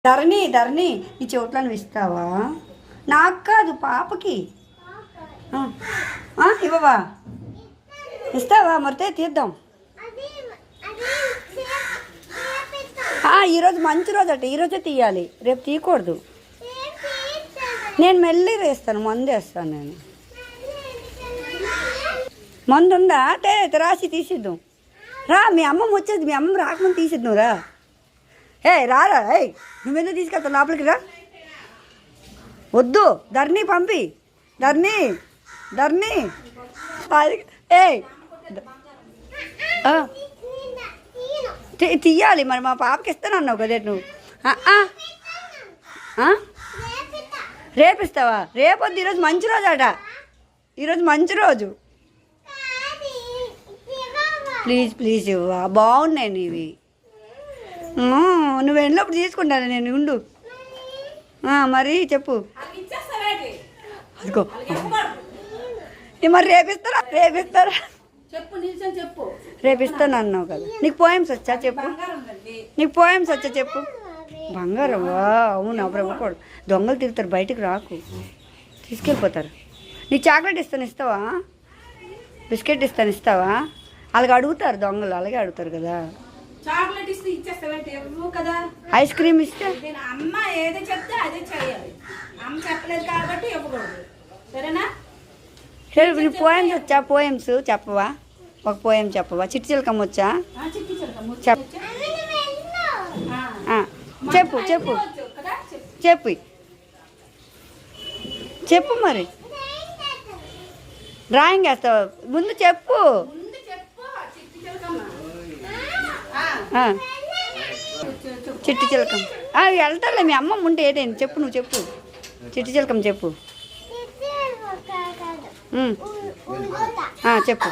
ధరణి ధరణి ఈ చోట్లను ఇస్తావా? నాకు కాదు, పాపకి. ఇవ్వవా? ఇస్తావా? మరితే తీద్దాం. ఈరోజు మంచి రోజు అట, ఈరోజే తీయాలి, రేపు తీయకూడదు. నేను మెల్లి వేస్తాను, మందు వేస్తాను. నేను మందు ఉందా? రాసి తీసిద్దాం. రా, మీ అమ్మమ్మ వచ్చేది, మీ అమ్మమ్మ రాకముందు తీసిద్దాం. రా రారా, నువ్వెందుకు తీసుకెళ్తావు లోపలికి? రా. వద్దు, ధరణి పంపి. ధరణి ధరణి తీయాలి మరి, మా పాపకి ఇస్తాను అన్నావు కదా నువ్వు. రేపిస్తావా? రేపొద్దు, ఈరోజు మంచి రోజు అట, ఈరోజు మంచి రోజు. ప్లీజ్ ప్లీజ్ ఇవ్వా, బాగున్నాయి నీవి. నువ్వు వెళ్ళినప్పుడు తీసుకుంటాను నేను, ఉండు. మరి చెప్పు. అదిగో మరి రేపిస్తారా? రేపిస్తాను అన్నావు కదా. నీకు పోయమ్స్ వచ్చా చెప్పు. నీకు పోయమ్స్ వచ్చా చెప్పు. బంగారమా? అవును, అప్పుడు ఇవ్వకూడదు, దొంగలు తిరుగుతారు, బయటకు రాకు, తీసుకెళ్ళిపోతారు. నీకు చాక్లెట్ ఇస్తాను, ఇస్తావా? బిస్కెట్ ఇస్తాను, ఇస్తావా? అలాగే అడుగుతారు దొంగలు, అలాగే అడుగుతారు కదా. చాక్లెట్ ఇస్తే ఇచ్చేస్తావు కదా. ఐస్ క్రీమ్ ఇస్తే అమ్మ ఏదో చెప్తే అదే చేయాలి. అమ్మ చెప్పలేదు కాబట్టి ఇవ్వకూడదు, సరేనా? సరే, నీకు పోయమ్స్ వచ్చా? పోయమ్స్ చెప్పవా? ఒక పోయం చెప్పవా? చిట్టి చిలకమ్మ వచ్చా? చెప్పు చెప్పు చెప్పు చెప్పు మరి. డ్రాయింగ్ వేస్తావా? ముందు చెప్పు. చిట్టి చిలకం వెళ్తాలే, మీ అమ్మమ్మ ఉంటే ఏదైనా చెప్పు. నువ్వు చెప్పు, చిట్టి చిలకం చెప్పు. చెప్పు.